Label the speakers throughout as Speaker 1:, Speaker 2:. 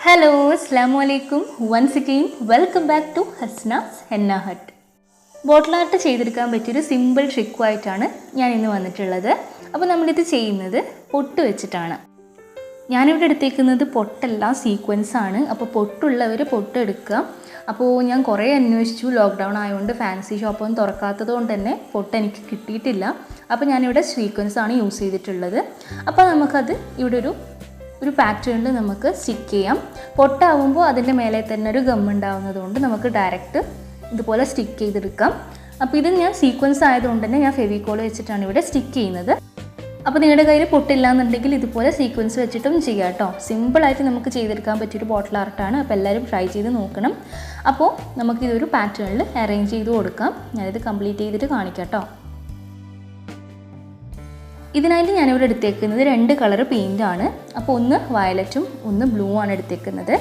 Speaker 1: Hello, Assalamu alaikum. Once again, welcome back to Hasna's Henna Hut. Bottle art ചെയ്തെടുക്കാൻ പറ്റിയൊരു simple ട്രിക്കുമായിട്ടാണ് ഞാൻ ഇന്ന് വന്നിട്ടുള്ളത്. അപ്പോൾ നമ്മളിത് ചെയ്യുന്നത് പൊട്ട് വെച്ചിട്ടാണ്. ഞാനിവിടെ എടുത്തേക്കുന്നത് പൊട്ടല്ല, സീക്വൻസ് ആണ്. അപ്പോൾ പൊട്ടുള്ളവർ പൊട്ട് എടുക്കുക. അപ്പോൾ ഞാൻ കുറേ അന്വേഷിച്ചു, ലോക്ക്ഡൗൺ ആയതുകൊണ്ട് ഫാൻസി ഷോപ്പൊന്നും തുറക്കാത്തത് കൊണ്ട് തന്നെ പൊട്ട് എനിക്ക് കിട്ടിയിട്ടില്ല. അപ്പോൾ ഞാനിവിടെ സീക്വൻസ് ആണ് യൂസ് ചെയ്തിട്ടുള്ളത്. അപ്പോൾ നമുക്കത് ഇവിടെ ഒരു പാറ്റേണിൽ നമുക്ക് സ്റ്റിക്ക് ചെയ്യാം. പൊട്ടാവുമ്പോൾ അതിൻ്റെ മേലെ തന്നെ ഒരു ഗം ഉണ്ടാവുന്നത് കൊണ്ട് നമുക്ക് ഡയറക്റ്റ് ഇതുപോലെ സ്റ്റിക്ക് ചെയ്തെടുക്കാം. അപ്പോൾ ഇത് ഞാൻ സീക്വൻസ് ആയതുകൊണ്ട് തന്നെ ഞാൻ ഫെവിക്കോൾ വെച്ചിട്ടാണ് ഇവിടെ സ്റ്റിക്ക് ചെയ്യുന്നത്. അപ്പോൾ നിങ്ങളുടെ കയ്യിൽ പൊട്ടില്ല എന്നുണ്ടെങ്കിൽ ഇതുപോലെ സീക്വൻസ് വെച്ചിട്ടും ചെയ്യാം കേട്ടോ. സിമ്പിളായിട്ട് നമുക്ക് ചെയ്തെടുക്കാൻ പറ്റിയൊരു ബോട്ടിൽ ആർട്ടാണ്. അപ്പോൾ എല്ലാവരും ട്രൈ ചെയ്ത് നോക്കണം. അപ്പോൾ നമുക്കിതൊരു പാറ്റേണിൽ അറേഞ്ച് ചെയ്ത് കൊടുക്കാം. ഞാനിത് കംപ്ലീറ്റ് ചെയ്തിട്ട് കാണിക്കാം കേട്ടോ. ഇതിനായിട്ട് ഞാനിവിടെ എടുത്തേക്കുന്നത് 2 കളർ പെയിൻ്റാണ്. അപ്പോൾ ഒന്ന് വയലറ്റും ഒന്ന് ബ്ലൂ ആണ് എടുത്തേക്കുന്നത്.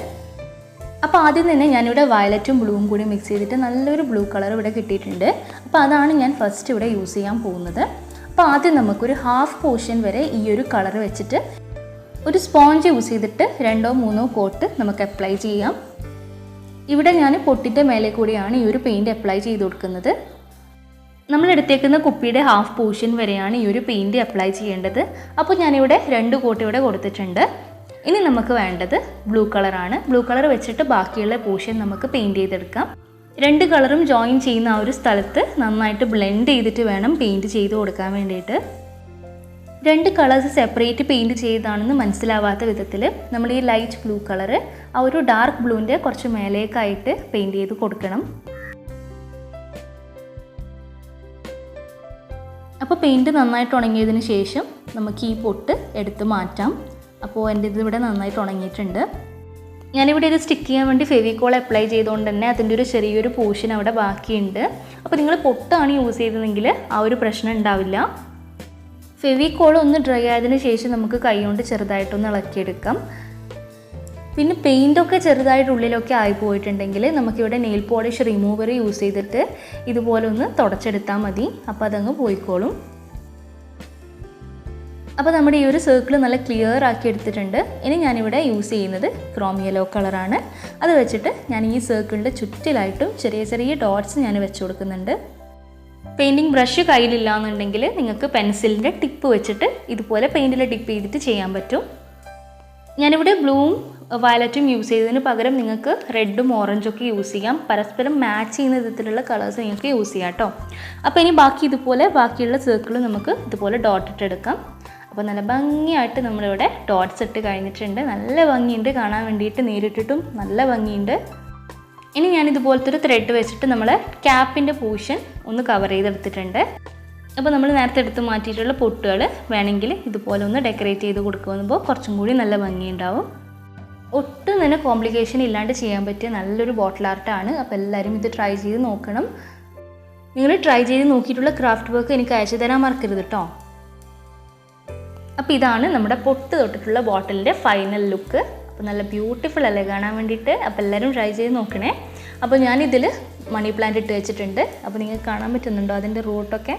Speaker 1: അപ്പോൾ ആദ്യം തന്നെ ഞാനിവിടെ വയലറ്റും ബ്ലൂവും കൂടി മിക്സ് ചെയ്തിട്ട് നല്ലൊരു ബ്ലൂ കളർ ഇവിടെ കിട്ടിയിട്ടുണ്ട്. അപ്പോൾ അതാണ് ഞാൻ ഫസ്റ്റ് ഇവിടെ യൂസ് ചെയ്യാൻ പോകുന്നത്. അപ്പോൾ ആദ്യം നമുക്കൊരു ഹാഫ് പോർഷൻ വരെ ഈ ഒരു കളർ വെച്ചിട്ട് ഒരു സ്പോഞ്ച് യൂസ് ചെയ്തിട്ട് 2 or 3 കോട്ട് നമുക്ക് അപ്ലൈ ചെയ്യാം. ഇവിടെ ഞാൻ പൊട്ടിൻ്റെ മേലെ കൂടിയാണ് ഈ ഒരു പെയിൻറ്റ് അപ്ലൈ ചെയ്ത് കൊടുക്കുന്നത്. നമ്മൾ എടുത്തേക്കുന്ന കുപ്പിയുടെ ഹാഫ് പോർഷൻ വരെയാണ് ഈ ഒരു പെയിൻറ്റ് അപ്ലൈ ചെയ്യേണ്ടത്. അപ്പോൾ ഞാനിവിടെ 2 കോട്ട് ഇവിടെ കൊടുത്തിട്ടുണ്ട്. ഇനി നമുക്ക് വേണ്ടത് ബ്ലൂ കളറാണ്. ബ്ലൂ കളർ വെച്ചിട്ട് ബാക്കിയുള്ള പോർഷൻ നമുക്ക് പെയിൻറ്റ് ചെയ്തെടുക്കാം. 2 കളറും ജോയിൻ ചെയ്യുന്ന ആ ഒരു സ്ഥലത്ത് നന്നായിട്ട് ബ്ലെൻഡ് ചെയ്തിട്ട് വേണം പെയിൻറ്റ് ചെയ്ത് കൊടുക്കാൻ വേണ്ടിയിട്ട്. 2 കളേഴ്സ് സെപ്പറേറ്റ് പെയിൻറ്റ് ചെയ്തതാണെന്ന് മനസ്സിലാവാത്ത വിധത്തിൽ നമ്മൾ ഈ ലൈറ്റ് ബ്ലൂ കളറ് ആ ഒരു ഡാർക്ക് ബ്ലൂവിൻ്റെ കുറച്ച് മേലേക്കായിട്ട് പെയിൻറ്റ് ചെയ്ത് കൊടുക്കണം. അപ്പോൾ പെയിൻറ്റ് നന്നായിട്ട് ഉണങ്ങിയതിന് ശേഷം നമുക്ക് ഈ പൊട്ട് എടുത്ത് മാറ്റാം. അപ്പോൾ എൻ്റെ ഇതിവിടെ നന്നായിട്ട് ഉണങ്ങിയിട്ടുണ്ട്. ഞാനിവിടെ ഇത് സ്റ്റിക്ക് ചെയ്യാൻ വേണ്ടി ഫെവിക്കോൾ അപ്ലൈ ചെയ്തുകൊണ്ട് തന്നെ അതിൻ്റെ ഒരു ചെറിയൊരു പോർഷൻ അവിടെ ബാക്കിയുണ്ട്. അപ്പോൾ നിങ്ങൾ പൊട്ടാണ് യൂസ് ചെയ്തതെങ്കിൽ ആ ഒരു പ്രശ്നം ഉണ്ടാവില്ല. ഫെവിക്കോൾ ഒന്ന് ഡ്രൈ ആയതിനു ശേഷം നമുക്ക് കൈ കൊണ്ട് ചെറുതായിട്ടൊന്ന് ഇളക്കിയെടുക്കാം. പിന്നെ പെയിൻറ്റൊക്കെ ചെറുതായിട്ട് ഉള്ളിലൊക്കെ ആയി പോയിട്ടുണ്ടെങ്കിൽ നമുക്കിവിടെ നെയിൽ പോളിഷ് റിമൂവർ യൂസ് ചെയ്തിട്ട് ഇതുപോലെ ഒന്ന് തുടച്ചെടുത്താൽ മതി. അപ്പോൾ അതങ്ങ് പോയിക്കോളും. അപ്പോൾ നമ്മുടെ ഈ ഒരു സർക്കിൾ നല്ല ക്ലിയർ ആക്കി എടുത്തിട്ടുണ്ട്. ഇനി ഞാനിവിടെ യൂസ് ചെയ്യുന്നത് ക്രോം യെല്ലോ കളറാണ്. അത് വെച്ചിട്ട് ഞാൻ ഈ സർക്കിളിൻ്റെ ചുറ്റിലായിട്ടും ചെറിയ ചെറിയ ഡോട്ട്സ് ഞാൻ വെച്ച് കൊടുക്കുന്നുണ്ട്. പെയിൻറ്റിങ് ബ്രഷ് കയ്യിലില്ല എന്നുണ്ടെങ്കിൽ നിങ്ങൾക്ക് പെൻസിലിൻ്റെ ടിപ്പ് വെച്ചിട്ട് ഇതുപോലെ പെയിൻറ്റിൽ ടിപ്പ് ചെയ്തിട്ട് ചെയ്യാൻ പറ്റും. ഞാനിവിടെ ബ്ലൂവും വയലറ്റും യൂസ് ചെയ്തതിന് പകരം നിങ്ങൾക്ക് റെഡും ഓറഞ്ചൊക്കെ യൂസ് ചെയ്യാം. പരസ്പരം മാച്ച് ചെയ്യുന്ന വിധത്തിലുള്ള കളേഴ്സ് നിങ്ങൾക്ക് യൂസ് ചെയ്യാം കേട്ടോ. അപ്പോൾ ഇനി ബാക്കിയുള്ള സർക്കിൾ നമുക്ക് ഇതുപോലെ ഡോട്ട് ഇട്ടെടുക്കാം. അപ്പോൾ നല്ല ഭംഗിയായിട്ട് നമ്മളിവിടെ ഡോട്ട്സ് ഇട്ട് കഴിഞ്ഞിട്ടുണ്ട്. നല്ല ഭംഗിയുണ്ട് കാണാൻ വേണ്ടിയിട്ട്, നേരിട്ടിട്ടും നല്ല ഭംഗിയുണ്ട്. ഇനി ഞാനിതുപോലത്തെ ഒരു ത്രെഡ് വെച്ചിട്ട് നമ്മൾ ക്യാപ്പിൻ്റെ പോർഷൻ ഒന്ന് കവർ ചെയ്തെടുത്തിട്ടുണ്ട്. അപ്പോൾ നമ്മൾ നേരത്തെ എടുത്ത് മാറ്റിയിട്ടുള്ള പൊട്ടുകൾ വേണമെങ്കിൽ ഇതുപോലെ ഒന്ന് ഡെക്കറേറ്റ് ചെയ്ത് കൊടുക്കുമ്പോൾ കുറച്ചും കൂടി നല്ല ഭംഗിയുണ്ടാവും. ഒട്ടും തന്നെ കോംപ്ലിക്കേഷൻ ഇല്ലാണ്ട് ചെയ്യാൻ പറ്റിയ നല്ലൊരു ബോട്ടിൽ ആർട്ടാണ്. അപ്പോൾ എല്ലാവരും ഇത് ട്രൈ ചെയ്ത് നോക്കണം. നിങ്ങൾ ട്രൈ ചെയ്ത് നോക്കിയിട്ടുള്ള ക്രാഫ്റ്റ് വർക്ക് എനിക്ക് അയച്ചു തരാൻ മറക്കരുത് കേട്ടോ. അപ്പോൾ ഇതാണ് നമ്മുടെ പൊട്ട് തൊട്ടിട്ടുള്ള ബോട്ടിലിൻ്റെ ഫൈനൽ ലുക്ക്. അപ്പോൾ നല്ല ബ്യൂട്ടിഫുൾ അല്ലേ കാണാൻ വേണ്ടിയിട്ട്. അപ്പോൾ എല്ലാവരും ട്രൈ ചെയ്ത് നോക്കണേ. അപ്പോൾ ഞാനിതിൽ മണി പ്ലാന്റ് ഇട്ട് വെച്ചിട്ടുണ്ട്. അപ്പോൾ നിങ്ങൾക്ക് കാണാൻ പറ്റുന്നുണ്ടോ അതിൻ്റെ റൂട്ടൊക്കെ.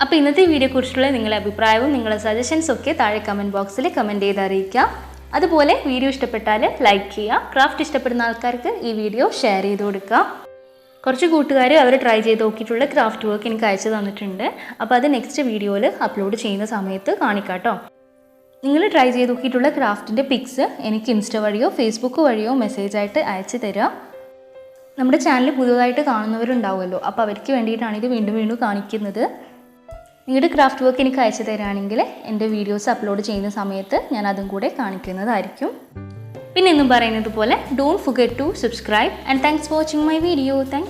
Speaker 1: അപ്പോൾ ഇന്നത്തെ വീഡിയോയെക്കുറിച്ചുള്ള നിങ്ങളുടെ അഭിപ്രായവും നിങ്ങളുടെ സജഷൻസും ഒക്കെ താഴെ കമൻറ്റ് ബോക്സിൽ കമൻറ്റ് ചെയ്ത് അറിയിക്കുക. അതുപോലെ വീഡിയോ ഇഷ്ടപ്പെട്ടാൽ ലൈക്ക് ചെയ്യുക. ക്രാഫ്റ്റ് ഇഷ്ടപ്പെടുന്ന ആൾക്കാർക്ക് ഈ വീഡിയോ ഷെയർ ചെയ്ത് കൊടുക്കുക. കുറച്ച് കൂട്ടുകാർ അവർ ട്രൈ ചെയ്ത് നോക്കിയിട്ടുള്ള ക്രാഫ്റ്റ് വർക്ക് എനിക്ക് അയച്ചു തന്നിട്ടുണ്ട്. അപ്പോൾ അത് നെക്സ്റ്റ് വീഡിയോയിൽ അപ്ലോഡ് ചെയ്യുന്ന സമയത്ത് കാണിക്കാം കേട്ടോ. നിങ്ങൾ ട്രൈ ചെയ്ത് നോക്കിയിട്ടുള്ള ക്രാഫ്റ്റിൻ്റെ പിക്സ് എനിക്ക് ഇൻസ്റ്റ വഴിയോ ഫേസ്ബുക്ക് വഴിയോ മെസ്സേജായിട്ട് അയച്ചു തരിക. നമ്മുടെ ചാനൽ പുതുതായിട്ട് കാണുന്നവരുണ്ടാവുമല്ലോ, അപ്പോൾ അവർക്ക് വേണ്ടിയിട്ടാണ് ഇത് വീണ്ടും വീണ്ടും കാണിക്കുന്നത്. നിങ്ങളുടെ ക്രാഫ്റ്റ് വർക്ക് എനിക്ക് അയച്ചു തരാണെങ്കിൽ എൻ്റെ വീഡിയോസ് അപ്ലോഡ് ചെയ്യുന്ന സമയത്ത് ഞാൻ അതും കൂടെ കാണിക്കുന്നതായിരിക്കും. പിന്നെ എന്നും പറയുന്നത് പോലെ don't forget to subscribe and thanks for watching my video. Thank U.